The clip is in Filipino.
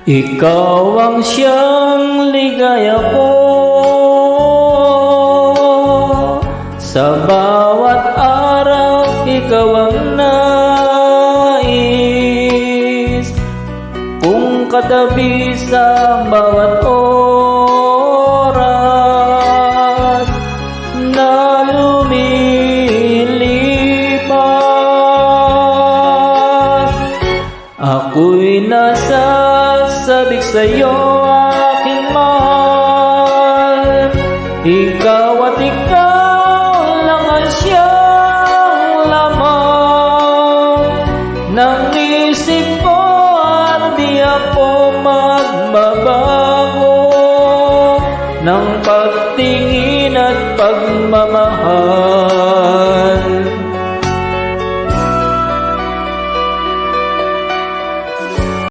Ikaw ang siyang ligaya ko, sa bawat araw ikaw ang nais kung katabi sa bawat oras na lumilipas. Ako'y nasasabik sa'yo, aking mahal. Ikaw at ikaw lang ang siyang lamang ng isip ko, at di ako magbabago ng pagtingin at pagmamahal.